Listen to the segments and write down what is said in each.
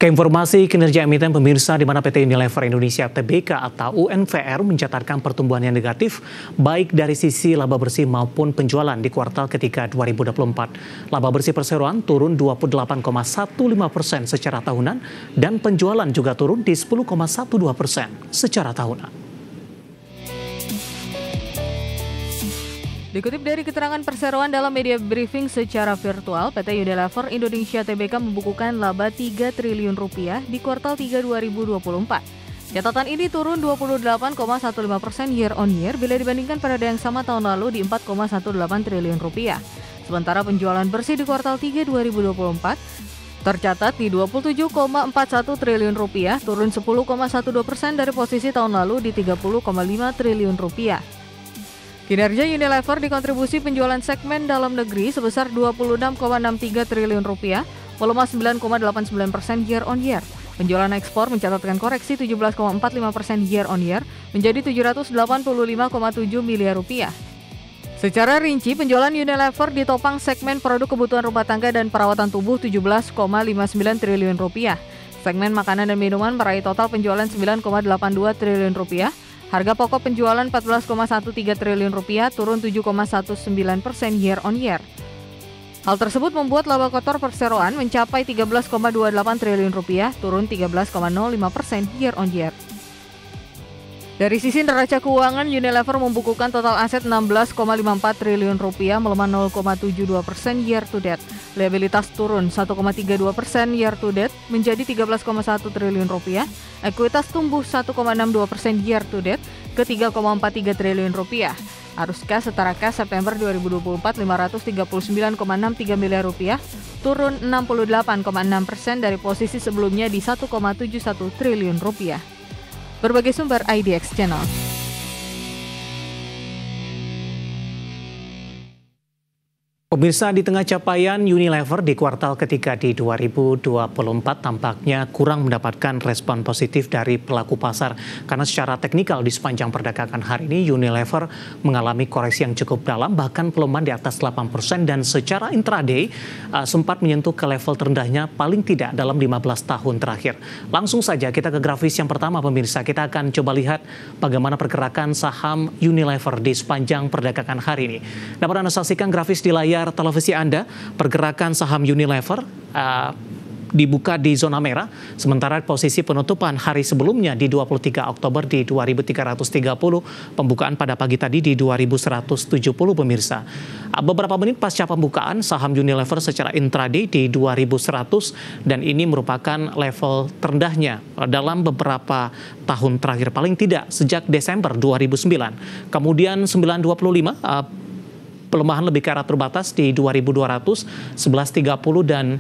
Keinformasi kinerja emiten pemirsa di mana PT Unilever Indonesia Tbk atau UNVR mencatatkan pertumbuhan yang negatif baik dari sisi laba bersih maupun penjualan di kuartal ketiga 2024. Laba bersih perseroan turun 28,15% secara tahunan dan penjualan juga turun di 10,12% secara tahunan. Dikutip dari keterangan perseroan dalam media briefing secara virtual, PT Unilever Indonesia Tbk membukukan laba 3 triliun rupiah di kuartal 3 2024. Catatan ini turun 28,15% year on year bila dibandingkan pada yang sama tahun lalu di 4,18 triliun rupiah. Sementara penjualan bersih di kuartal 3 2024 tercatat di 27,41 triliun rupiah, turun 10,12% dari posisi tahun lalu di 30,5 triliun rupiah. Kinerja Unilever dikontribusi penjualan segmen dalam negeri sebesar 26,63 triliun rupiah, melemah 9,89% year on year. Penjualan ekspor mencatatkan koreksi 17,45% year on year menjadi 785,7 miliar rupiah. Secara rinci, penjualan Unilever ditopang segmen produk kebutuhan rumah tangga dan perawatan tubuh 17,59 triliun rupiah. Segmen makanan dan minuman meraih total penjualan 9,82 triliun rupiah. Harga pokok penjualan 14,13 triliun rupiah, turun 7,19% year on year. Hal tersebut membuat laba kotor perseroan mencapai 13,28 triliun rupiah, turun 13,05% year on year. Dari sisi neraca keuangan, Unilever membukukan total aset 16,54 triliun rupiah, melemah 0,72% year to date. Liabilitas turun 1,32% year to date menjadi 13,1 triliun rupiah. Ekuitas tumbuh 1,62% year to date ke 3,43 triliun rupiah. Arus kas setara kas September 2024 539,63 miliar rupiah, turun 68,6% dari posisi sebelumnya di 1,71 triliun rupiah. Berbagai sumber IDX Channel. Pemirsa, di tengah capaian Unilever di kuartal ketiga di 2024 tampaknya kurang mendapatkan respon positif dari pelaku pasar karena secara teknikal di sepanjang perdagangan hari ini Unilever mengalami koreksi yang cukup dalam, bahkan pelemahan di atas 8% dan secara intraday sempat menyentuh ke level terendahnya paling tidak dalam 15 tahun terakhir. Langsung saja kita ke grafis yang pertama pemirsa, kita akan coba lihat bagaimana pergerakan saham Unilever di sepanjang perdagangan hari ini. Dapat Anda saksikan grafis di layar televisi Anda, pergerakan saham Unilever dibuka di zona merah, sementara posisi penutupan hari sebelumnya di 23 Oktober di 2330, pembukaan pada pagi tadi di 2170 pemirsa. Beberapa menit pasca pembukaan, saham Unilever secara intraday di 2100 dan ini merupakan level terendahnya dalam beberapa tahun terakhir, paling tidak sejak Desember 2009. Kemudian 925 pelemahan lebih ke arah terbatas di 2200, 1130 dan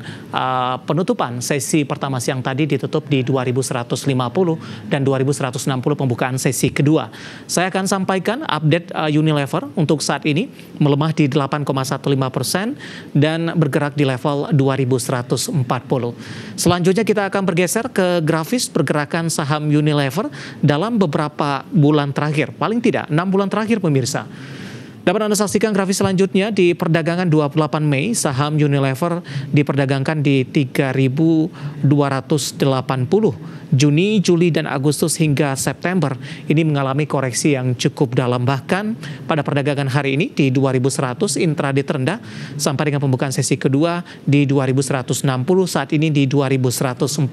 penutupan sesi pertama siang tadi ditutup di 2150 dan 2160 pembukaan sesi kedua. Saya akan sampaikan update Unilever untuk saat ini melemah di 8,15% dan bergerak di level 2140. Selanjutnya kita akan bergeser ke grafis pergerakan saham Unilever dalam beberapa bulan terakhir, paling tidak 6 bulan terakhir pemirsa. Dapat Anda saksikan grafis selanjutnya di perdagangan 28 Mei, saham Unilever diperdagangkan di 3.280. Juni, Juli, dan Agustus hingga September ini mengalami koreksi yang cukup dalam. Bahkan pada perdagangan hari ini di 2100 intraday terendah sampai dengan pembukaan sesi kedua di 2160, saat ini di 2140.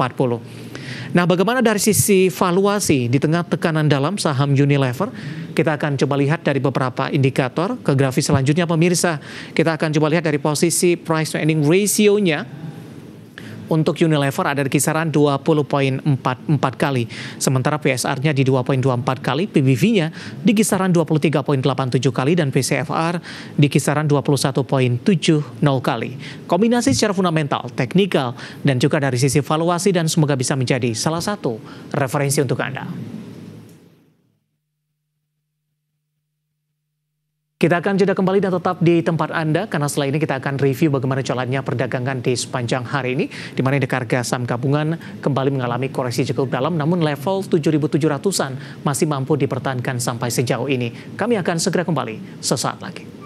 Nah, bagaimana dari sisi valuasi di tengah tekanan dalam saham Unilever? Kita akan coba lihat dari beberapa indikator. Ke grafis selanjutnya pemirsa, kita akan coba lihat dari posisi price to earning ratio-nya. Untuk Unilever ada di kisaran 20,44 kali. Sementara PSR-nya di 2,24 kali, PBV-nya di kisaran 23,87 kali, dan PCFR di kisaran 21,70 kali. Kombinasi secara fundamental, teknikal, dan juga dari sisi valuasi dan semoga bisa menjadi salah satu referensi untuk Anda. Kita akan jeda kembali dan tetap di tempat Anda, karena setelah ini kita akan review bagaimana jalannya perdagangan di sepanjang hari ini, di mana indeks harga saham gabungan kembali mengalami koreksi cukup dalam, namun level 7.700-an masih mampu dipertahankan sampai sejauh ini. Kami akan segera kembali sesaat lagi.